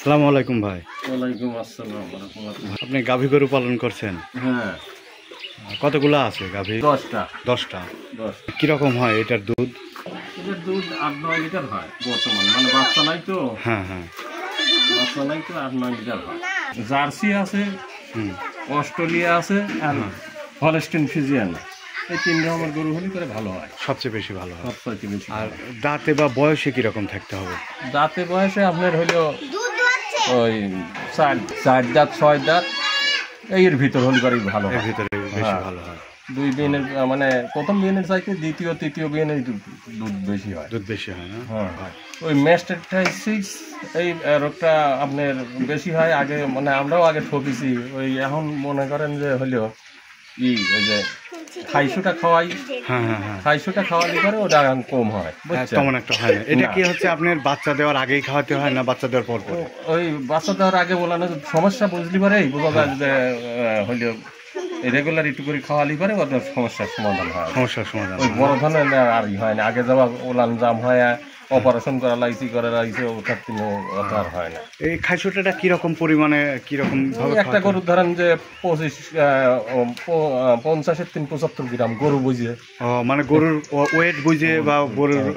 আসসালামু আলাইকুম ভাই। ওয়ালাইকুম আসসালাম ওয়া রাহমাতুল্লাহ। আপনি গাভী গরু পালন করছেন? হ্যাঁ, কতগুলো আছে গাভী? 10টা। 10টা। 10। কিরকম হয় এটার দুধ? এটার দুধ 8-9 লিটার হয় বর্তমানে, মানে বাচ্চা নাই তো। হ্যাঁ হ্যাঁ। বাচ্চা নাই তো 8-9 লিটার হয়। জার্সি আছে, হুম। অস্ট্রেলিয়া আছে, আর হলস্টেইন ফ্রিজিয়ান। এই 3 রকমের গরু হলে করে ভালো হয়, সবচেয়ে বেশি ভালো হয়। সবচেয়ে বেশি। আর দাঁতে বা বয়সে কিরকম থাকতে হবে? দাঁতে বয়সে আপনার হলো ওই 4 দাঁত 6 দাঁত এর ভিতর হলে পারে ভালো হয়। এর ভিতরে বেশি ভালো হয়। 2 বিয়ানের মানে প্রথম বিয়ানের চাইতে দ্বিতীয় তৃতীয় বিয়ানের দুধ বেশি হয়। দুধ বেশি হয় না? হ্যাঁ, ওই ম্যাস্টাইটিস এই রোগটা আপনার বেশি হয়। আগে মানে আমরাও আগে ঠকেছি। ওই এখন মনে করেন যে হলো ওই যে খাইশুটা খাওয়াই। হ্যাঁ হ্যাঁ হ্যাঁ। খাইশুটা খাওয়ালে পরে ওটা কম হয়, বুঝছেন? তেমন একটা হয় না। এটা কি হচ্ছে আপনার বাচ্চা দেওয়ার আগেই খাওয়াতে হয় না বাচ্চা দেওয়ার পর? ওই বাচ্চা দেওয়ার আগে বলানো সমস্যা বুঝলি পারে বোঝা যায় যে হইলো রেগুলার একটু করে খাওয়ালি পারে ওদের সমস্যার সমাধান হয়। সমস্যার সমাধান ওই বড় ধরনের আর হয় না। আগে যাওয়া ওলান জাম হয়, অপারেশন করা লাগছে করে লাগছে, ওটার কোনো আর হয় না। এই খাইছোটাটা কিরকম পরিমাণে কিরকম ভাবে একটা গরুর ধরেন যে 50-75 গ্রাম গরু বুঝে, মানে গরুর ওয়েট বুঝে বা গরুর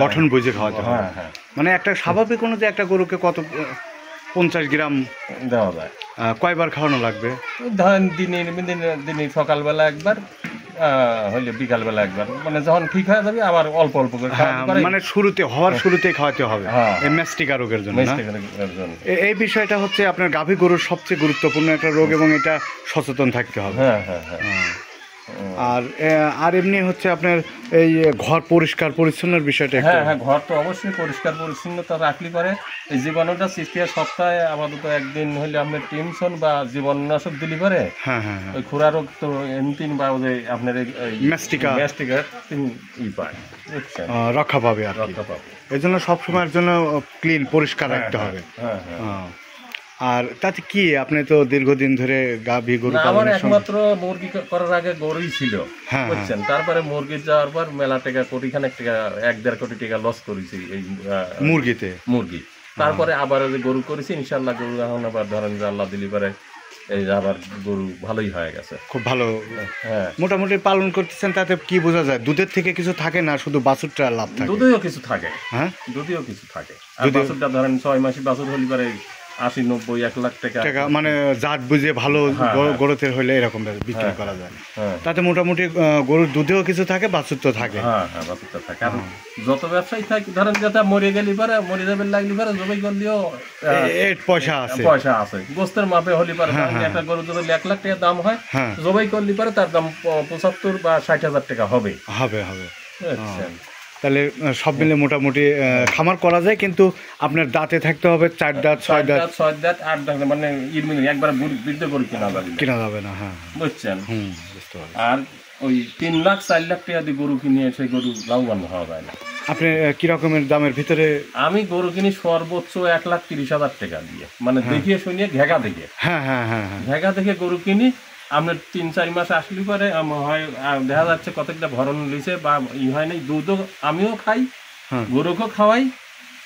গঠন বুঝে খাওয়াতে হয়। হ্যাঁ হ্যাঁ। মানে একটা স্বাভাবিক অনুযায়ী একটা গরুকে কত 50 গ্রাম দেওয়া যায়। কয়বার খাওয়ানো লাগবে? ধরেন দিনে সকালবেলা একবার, হইলে বিকালবেলা একবার, মানে যখন ঠিক হয়ে যাবে আবার অল্প অল্প করে খাওয়াতে পারে। মানে শুরুতে খাওয়াতে হবে হ্যাঁ। এই ম্যাস্টিকা রোগের জন্য না? ম্যাস্টিকের জন্য। এই বিষয়টা হচ্ছে আপনার গাভী গরুর সবচেয়ে গুরুত্বপূর্ণ একটা রোগ এবং এটা সচেতন থাকতে হবে। হ্যাঁ হ্যাঁ হ্যাঁ। আর এমনি হচ্ছে আপনার এই ঘর পরিষ্কার পরিচ্ছন্নের বিষয়টা হ্যাঁ হ্যাঁ, ঘর তো অবশ্যই পরিষ্কার পরিচ্ছন্নতা রাখলি পারে। এই জীবাণুটা সৃষ্টি হয় সপ্তাহে আপাতত একদিন হইলে আপনার টিমসন বা জীবাণুনাশক দিলি পারে। হ্যাঁ হ্যাঁ। ওই খুরা রোগ তো এমতিন বা ওই আপনার ম্যাস্টিকার পায়, বুঝছেন? রক্ষা পাবে আর রক্ষা পাবে। এই জন্য সবসময়ের জন্য ক্লিন পরিষ্কার রাখতে হবে। হ্যাঁ হ্যাঁ। আর তাতে কি আপনি তো দীর্ঘদিন ধরে গাভী গরু আমার একমাত্র মুরগি করার আগে গরুই ছিল, হ্যাঁ, বুঝছেন? তারপরে মুরগি যাওয়ার পর মেলা টাকা, কোটিখানেক টাকা, 1-1.5 কোটি টাকা লস করেছি এই মুরগি। তারপরে আবার যে গরু করেছি, ইনশাল্লাহ গরু এখন আবার ধরেন যে আল্লাহ দিলি পারে এই আবার গরু ভালোই হয়ে গেছে, খুব ভালো। হ্যাঁ, মোটামুটি পালন করতেছেন। তাতে কি বোঝা যায়? দুধের থেকে কিছু থাকে না, শুধু বাছুরটা লাভ থাকে? দুধেও কিছু থাকে। হ্যাঁ, দুধেও কিছু থাকে। আর বাছুরটা ধরেন 6 মাসি বাছুর হলি পারে 80-90-1 লাখ টাকা, মানে জাত বুঝে ভালো গরুতের হইলে এরকম বিক্রি করা যায়। তাতে মোটামুটি গরুর দুধেও কিছু থাকে, বাছুর তো থাকে। হ্যাঁ হ্যাঁ, বাছুরটা থাকে। আর যত ব্যবসায়ী থাকে ধরেন যেটা মরে গেলি পারে, মরে যাবেন লাগলি পারে, জবাই করলেও পয়সা আছে। গোস্তের মাপে হলি পারে একটা গরু যদি 1 লাখ টাকা দাম হয়, জবাই করলি পারে তার দাম 75 বা 60 হাজার টাকা হবে। তাহলে সব মিলে মোটামুটি খামার করা যায়, কিন্তু আপনার দাঁতে থাকতে হবে 4 দাঁত 6 দাঁত 8 দাঁত, মানে একবার বৃদ্ধ করে কেনা যাবে না। হ্যাঁ, বুঝছেন? আর ওই 3 লাখ 4 লাখ টাকা দিয়ে গরু কিনে সেই গরু লাভবান হওয়া যায় না। আপনি কি রকমের দামের ভিতরে? আমি গরু কিনি সর্বোচ্চ 1,30,000 টাকা দিয়ে, মানে দেখিয়ে শুনিয়ে ঘেগা দেখে। হ্যাঁ হ্যাঁ হ্যাঁ, ঘেগা দেখে গরু কিনি। আপনার 3-4 মাস আসলে পরে হয় দেখা যাচ্ছে কতটা ভরণ লিছে বা হয় নাই। দুধও আমিও খাই, গরুকেও খাওয়াই।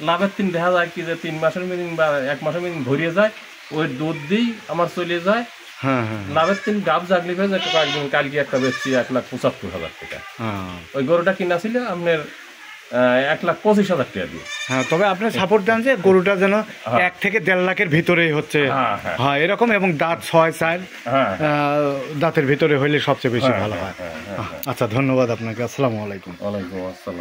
লাভের দিন দেখা যায় কি যে 3 মাসের মিনিং বা 1 মাসের মিনিং ভরিয়ে যায়, ওই দুধ দিয়েই আমার চলে যায়। লাভের দিন গাব জাগলি হয়ে যায়। কালকে একটা বেচছি 1,75,000 টাকা। ওই গরুটা কিনা ছিল আপনার 1,25,000 টাকা দিয়ে। হ্যাঁ, তবে আপনার সাপোর্ট দেন যে গরুটা যেন 1 থেকে 1.5 লাখের ভিতরেই হচ্ছে। হ্যাঁ, এরকম, এবং দাঁত 6-4 দাঁতের ভিতরে হইলে সবচেয়ে বেশি ভালো হয়। আচ্ছা, ধন্যবাদ আপনাকে। আসসালামু আলাইকুম। ওয়ালাইকুম আসসালাম।